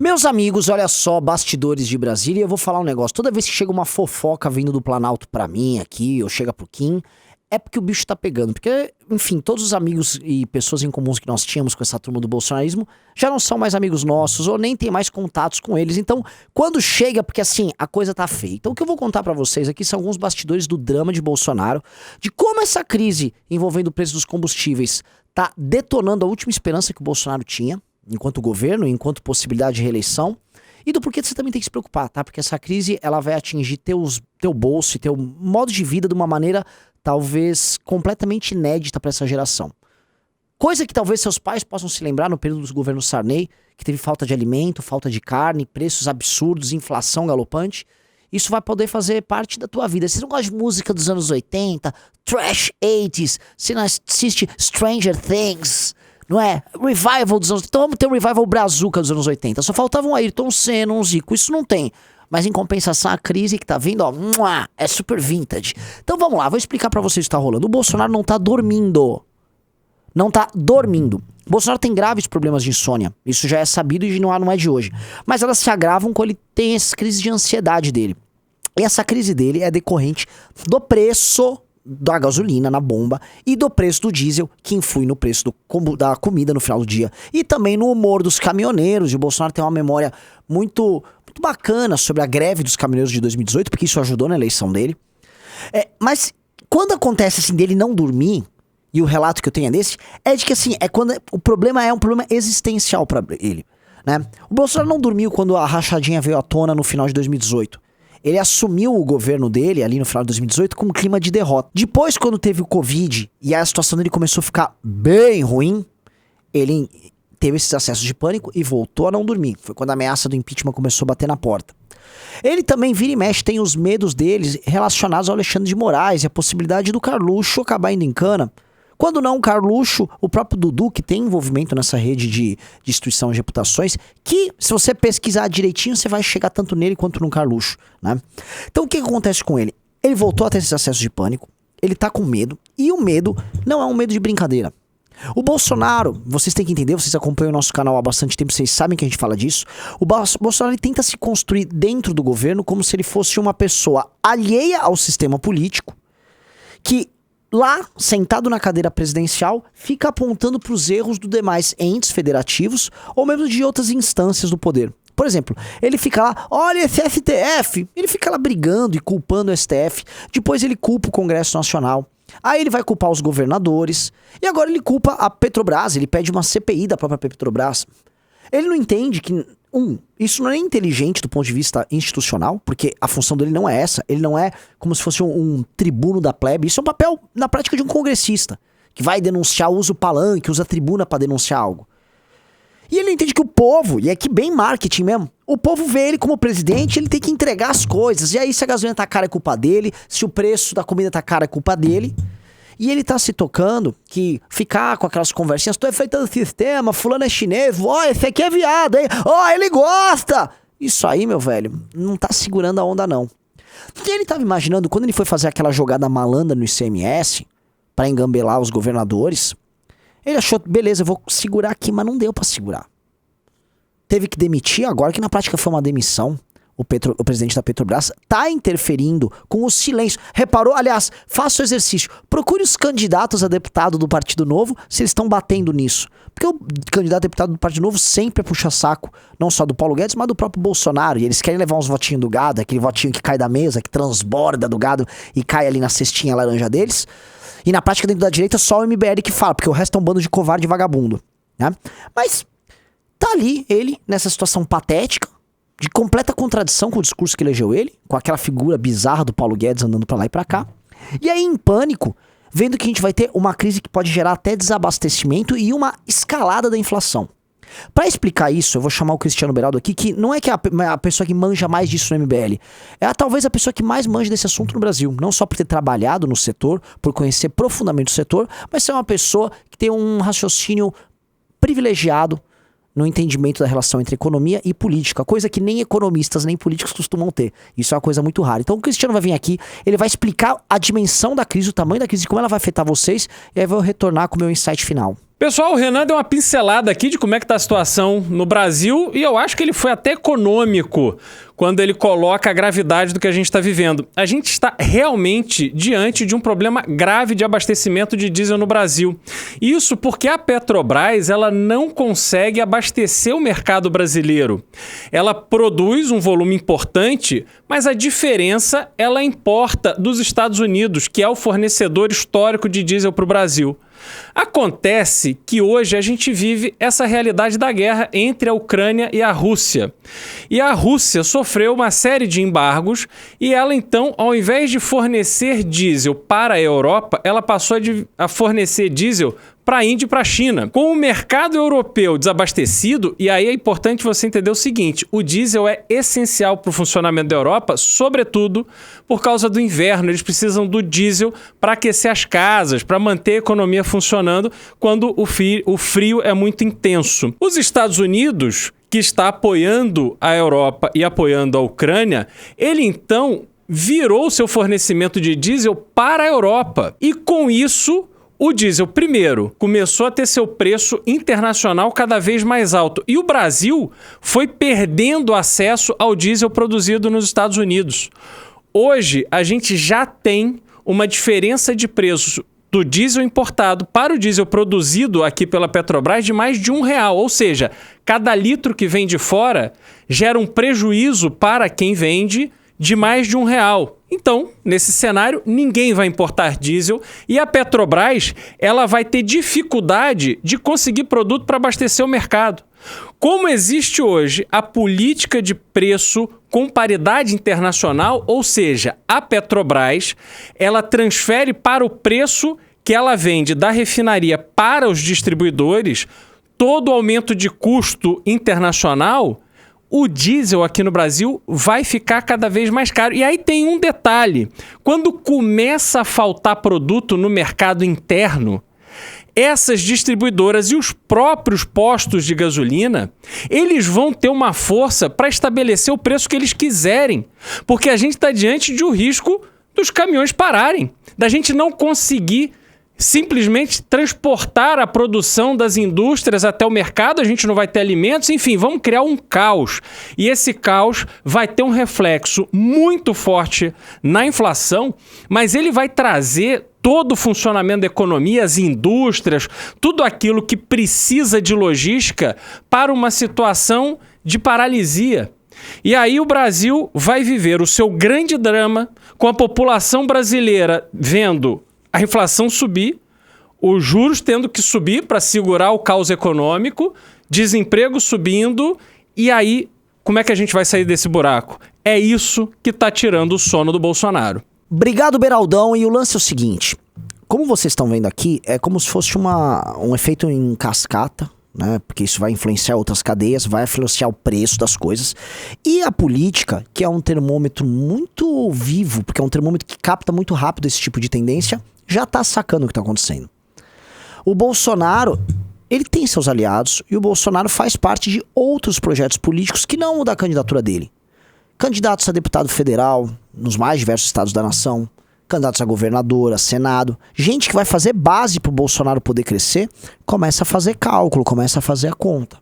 Meus amigos, olha só, bastidores de Brasília, eu vou falar um negócio. Toda vez que chega uma fofoca vindo do Planalto pra mim aqui, ou chega pro Kim, é porque o bicho tá pegando. Porque, enfim, todos os amigos e pessoas em comuns que nós tínhamos com essa turma do bolsonarismo já não são mais amigos nossos, ou nem tem mais contatos com eles. Então, quando chega, porque assim, a coisa tá feia. Então, o que eu vou contar pra vocês aqui são alguns bastidores do drama de Bolsonaro, de como essa crise envolvendo o preço dos combustíveis tá detonando a última esperança que o Bolsonaro tinha, enquanto governo, enquanto possibilidade de reeleição, e do porquê você também tem que se preocupar, tá? Porque essa crise, ela vai atingir teu bolso e teu modo de vida de uma maneira talvez completamente inédita para essa geração. Coisa que talvez seus pais possam se lembrar no período do governo Sarney, que teve falta de alimento, falta de carne, preços absurdos, inflação galopante. Isso vai poder fazer parte da tua vida. Você não gosta de música dos anos 80, trash 80s, você não assiste Stranger Things, não é? Revival dos anos... Então vamos ter um revival brazuca dos anos 80. Só faltava um Ayrton Senna, um Zico. Isso não tem. Mas em compensação, a crise que tá vindo, ó, é super vintage. Então vamos lá, vou explicar pra vocês o que tá rolando. O Bolsonaro não tá dormindo. Não tá dormindo. O Bolsonaro tem graves problemas de insônia. Isso já é sabido e não é de hoje. Mas elas se agravam quando ele tem essas crises de ansiedade dele. E essa crise dele é decorrente do preço da gasolina na bomba e do preço do diesel, que influi no preço da comida no final do dia. E também no humor dos caminhoneiros. E o Bolsonaro tem uma memória muito bacana sobre a greve dos caminhoneiros de 2018, porque isso ajudou na eleição dele. Mas quando acontece assim dele não dormir, e o relato que eu tenho é desse, é de que assim, é quando o problema é um problema existencial pra ele, né? O Bolsonaro não dormiu quando a rachadinha veio à tona no final de 2018. Ele assumiu o governo dele ali no final de 2018 com um clima de derrota. Depois, quando teve o Covid e a situação dele começou a ficar bem ruim, ele teve esses acessos de pânico e voltou a não dormir. Foi quando a ameaça do impeachment começou a bater na porta. Ele também vira e mexe, tem os medos deles relacionados ao Alexandre de Moraes e a possibilidade do Carluxo acabar indo em cana. Quando não o Carluxo, o próprio Dudu, que tem envolvimento nessa rede de destruição de reputações, que se você pesquisar direitinho, você vai chegar tanto nele quanto no Carluxo, né? Então o que acontece com ele? Ele voltou a ter esses acessos de pânico, ele tá com medo, e o medo não é um medo de brincadeira. O Bolsonaro, vocês têm que entender, vocês acompanham o nosso canal há bastante tempo, vocês sabem que a gente fala disso. O Bolsonaro ele tenta se construir dentro do governo como se ele fosse uma pessoa alheia ao sistema político, que lá, sentado na cadeira presidencial, fica apontando para os erros dos demais entes federativos ou mesmo de outras instâncias do poder. Por exemplo, ele fica lá, olha esse STF, ele fica lá brigando e culpando o STF, depois ele culpa o Congresso Nacional, aí ele vai culpar os governadores, e agora ele culpa a Petrobras, ele pede uma CPI da própria Petrobras. Ele não entende que, isso não é inteligente do ponto de vista institucional, porque a função dele não é essa, ele não é como se fosse um tribuno da plebe, isso é um papel na prática de um congressista, que vai denunciar, usa o palanque, usa a tribuna pra denunciar algo. E ele entende que o povo, e é que bem marketing mesmo, o povo vê ele como presidente, ele tem que entregar as coisas, e aí se a gasolina tá cara é culpa dele, se o preço da comida tá cara é culpa dele. E ele tá se tocando que ficar com aquelas conversinhas, tô enfeitando o sistema, fulano é chinês, ó, esse aqui é viado, hein? Ó, ele gosta! Isso aí, meu velho, não tá segurando a onda, não. E ele tava imaginando, quando ele foi fazer aquela jogada malandra no ICMS, pra engambelar os governadores, ele achou, beleza, eu vou segurar aqui, mas não deu pra segurar. Teve que demitir agora, que na prática foi uma demissão. O presidente da Petrobras tá interferindo com o silêncio. Reparou? Aliás, faça o exercício. Procure os candidatos a deputado do Partido Novo se eles estão batendo nisso. Porque o candidato a deputado do Partido Novo sempre puxa saco, não só do Paulo Guedes, mas do próprio Bolsonaro. E eles querem levar uns votinhos do gado, aquele votinho que cai da mesa, que transborda do gado e cai ali na cestinha laranja deles. E na prática, dentro da direita, só o MBL que fala, porque o resto é um bando de covarde e vagabundo, né? Mas tá ali ele, nessa situação patética, de completa contradição com o discurso que elegeu ele, com aquela figura bizarra do Paulo Guedes andando pra lá e pra cá. E aí, em pânico, vendo que a gente vai ter uma crise que pode gerar até desabastecimento e uma escalada da inflação. Pra explicar isso, eu vou chamar o Cristiano Beraldo aqui, que não é que é a pessoa que manja mais disso no MBL, é talvez a pessoa que mais manja desse assunto no Brasil. Não só por ter trabalhado no setor, por conhecer profundamente o setor, mas ser uma pessoa que tem um raciocínio privilegiado no entendimento da relação entre economia e política, coisa que nem economistas nem políticos costumam ter. Isso é uma coisa muito rara. Então o Cristiano vai vir aqui, ele vai explicar a dimensão da crise, o tamanho da crise, como ela vai afetar vocês, e aí eu vou retornar com o meu insight final. Pessoal, o Renan deu uma pincelada aqui de como é que tá a situação no Brasil e eu acho que ele foi até econômico quando ele coloca a gravidade do que a gente está vivendo. A gente está realmente diante de um problema grave de abastecimento de diesel no Brasil. Isso porque a Petrobras ela não consegue abastecer o mercado brasileiro. Ela produz um volume importante, mas a diferença ela importa dos Estados Unidos, que é o fornecedor histórico de diesel para o Brasil. Acontece que hoje a gente vive essa realidade da guerra entre a Ucrânia e a Rússia. E a Rússia sofreu uma série de embargos e ela então, ao invés de fornecer diesel para a Europa, ela passou a fornecer diesel para a Índia e para a China. Com o mercado europeu desabastecido, e aí é importante você entender o seguinte, o diesel é essencial para o funcionamento da Europa, sobretudo por causa do inverno. Eles precisam do diesel para aquecer as casas, para manter a economia funcionando quando o frio é muito intenso. Os Estados Unidos, que está apoiando a Europa e apoiando a Ucrânia, ele então virou seu fornecimento de diesel para a Europa. E com isso, o diesel, primeiro, começou a ter seu preço internacional cada vez mais alto. E o Brasil foi perdendo acesso ao diesel produzido nos Estados Unidos. Hoje, a gente já tem uma diferença de preços do diesel importado para o diesel produzido aqui pela Petrobras de mais de R$1. Ou seja, cada litro que vem de fora gera um prejuízo para quem vende de mais de R$1. Então, nesse cenário, ninguém vai importar diesel e a Petrobras ela vai ter dificuldade de conseguir produto para abastecer o mercado. Como existe hoje a política de preço com paridade internacional, ou seja, a Petrobras ela transfere para o preço que ela vende da refinaria para os distribuidores todo o aumento de custo internacional, o diesel aqui no Brasil vai ficar cada vez mais caro. E aí tem um detalhe. Quando começa a faltar produto no mercado interno, essas distribuidoras e os próprios postos de gasolina, eles vão ter uma força para estabelecer o preço que eles quiserem. Porque a gente está diante de um risco dos caminhões pararem, da gente não conseguir simplesmente transportar a produção das indústrias até o mercado, a gente não vai ter alimentos, enfim, vamos criar um caos. E esse caos vai ter um reflexo muito forte na inflação, mas ele vai trazer todo o funcionamento da economia, as indústrias, tudo aquilo que precisa de logística para uma situação de paralisia. E aí o Brasil vai viver o seu grande drama com a população brasileira vendo a inflação subir, os juros tendo que subir para segurar o caos econômico, desemprego subindo, e aí como é que a gente vai sair desse buraco? É isso que está tirando o sono do Bolsonaro. Obrigado, Beraldão. E o lance é o seguinte, como vocês estão vendo aqui, é como se fosse um efeito em cascata, né? Porque isso vai influenciar outras cadeias, vai influenciar o preço das coisas. E a política, que é um termômetro muito vivo, porque é um termômetro que capta muito rápido esse tipo de tendência, já tá sacando o que tá acontecendo. O Bolsonaro, ele tem seus aliados e o Bolsonaro faz parte de outros projetos políticos que não o da candidatura dele. Candidatos a deputado federal nos mais diversos estados da nação, candidatos a governador, a senado, gente que vai fazer base pro Bolsonaro poder crescer, começa a fazer cálculo, começa a fazer a conta.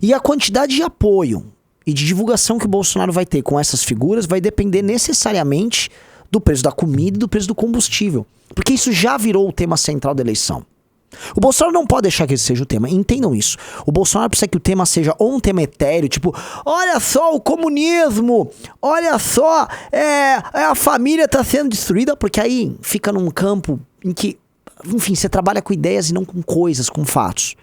E a quantidade de apoio e de divulgação que o Bolsonaro vai ter com essas figuras vai depender necessariamente do preço da comida e do preço do combustível. Porque isso já virou o tema central da eleição. O Bolsonaro não pode deixar que esse seja o tema, entendam isso. O Bolsonaro precisa que o tema seja ou um tema etéreo, tipo, olha só o comunismo, olha só, a família tá sendo destruída, porque aí fica num campo em que, enfim, você trabalha com ideias e não com coisas, com fatos.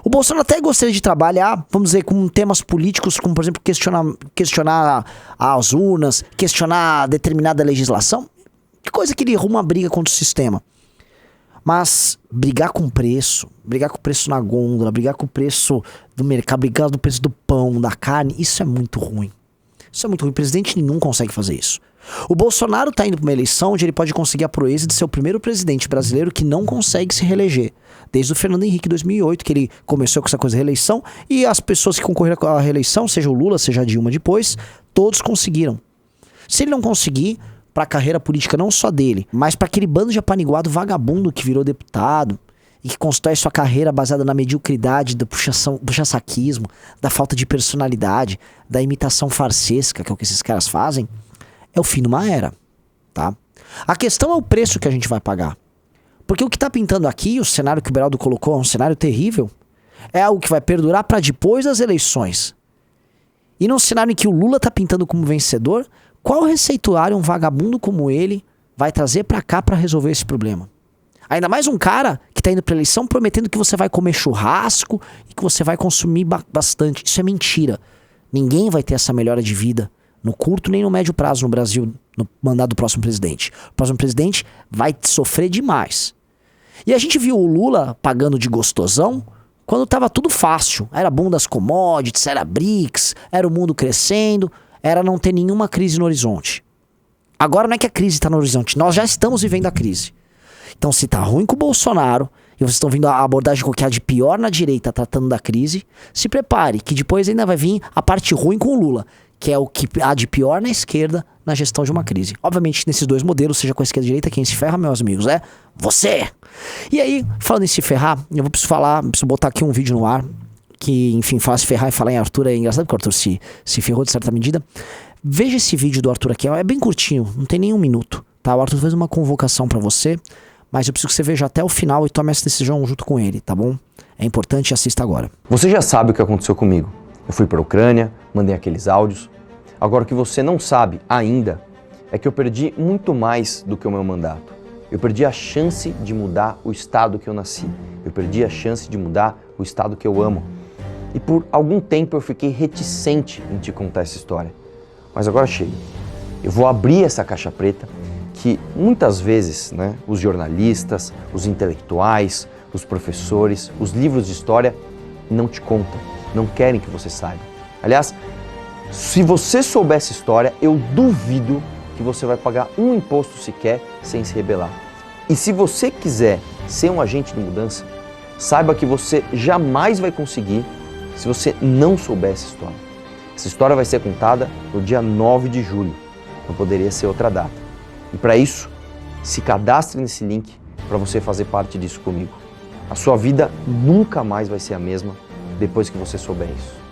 O Bolsonaro até gostaria de trabalhar, vamos dizer, com temas políticos, como por exemplo, questionar as urnas, questionar determinada legislação. Que coisa que ele arruma uma briga contra o sistema. Mas brigar com o preço na gôndola, brigar com o preço do mercado, brigar do preço do pão, da carne, isso é muito ruim. Isso é muito ruim. Presidente nenhum consegue fazer isso. O Bolsonaro tá indo para uma eleição onde ele pode conseguir a proeza de ser o primeiro presidente brasileiro que não consegue se reeleger. Desde o Fernando Henrique, 2008, que ele começou com essa coisa de reeleição, e as pessoas que concorreram à reeleição, seja o Lula, seja a Dilma depois, todos conseguiram. Se ele não conseguir, para a carreira política não só dele, mas para aquele bando de apaniguado vagabundo que virou deputado e que constrói sua carreira baseada na mediocridade, do puxa-saquismo, da falta de personalidade, da imitação farsesca, que é o que esses caras fazem, é o fim de uma era, tá? A questão é o preço que a gente vai pagar. Porque o que tá pintando aqui, o cenário que o Beraldo colocou, é um cenário terrível, é algo que vai perdurar para depois das eleições. E num cenário em que o Lula tá pintando como vencedor, qual receituário um vagabundo como ele vai trazer pra cá pra resolver esse problema? Ainda mais um cara que tá indo pra eleição prometendo que você vai comer churrasco e que você vai consumir bastante. Isso é mentira. Ninguém vai ter essa melhora de vida no curto nem no médio prazo no Brasil, no mandato do próximo presidente. O próximo presidente vai sofrer demais. E a gente viu o Lula pagando de gostosão quando tava tudo fácil. Era boom das commodities, era BRICS, era o mundo crescendo, era não ter nenhuma crise no horizonte. Agora não é que a crise tá no horizonte, nós já estamos vivendo a crise. Então se tá ruim com o Bolsonaro, e vocês estão vendo a abordagem que há de pior na direita tratando da crise, se prepare, que depois ainda vai vir a parte ruim com o Lula, que é o que há de pior na esquerda na gestão de uma crise. Obviamente, nesses dois modelos, seja com a esquerda e a direita, quem se ferra, meus amigos, é você! E aí, falando em se ferrar, eu preciso botar aqui um vídeo no ar, que, enfim, fala se ferrar e falar em Arthur, é engraçado porque o Arthur se ferrou de certa medida. Veja esse vídeo do Arthur aqui, é bem curtinho, não tem nem um minuto, tá? O Arthur fez uma convocação pra você, mas eu preciso que você veja até o final e tome essa decisão junto com ele, tá bom? É importante, assista agora. Você já sabe o que aconteceu comigo. Eu fui para a Ucrânia, mandei aqueles áudios. Agora o que você não sabe ainda é que eu perdi muito mais do que o meu mandato. Eu perdi a chance de mudar o estado que eu nasci. Eu perdi a chance de mudar o estado que eu amo. E por algum tempo eu fiquei reticente em te contar essa história. Mas agora chega. Eu vou abrir essa caixa preta que muitas vezes, né, os jornalistas, os intelectuais, os professores, os livros de história não te contam, não querem que você saiba. Aliás, se você souber essa história, eu duvido que você vai pagar um imposto sequer sem se rebelar. E se você quiser ser um agente de mudança, saiba que você jamais vai conseguir se você não souber essa história. Essa história vai ser contada no dia 9 de julho, não poderia ser outra data. E para isso, se cadastre nesse link para você fazer parte disso comigo. A sua vida nunca mais vai ser a mesma depois que você souber isso.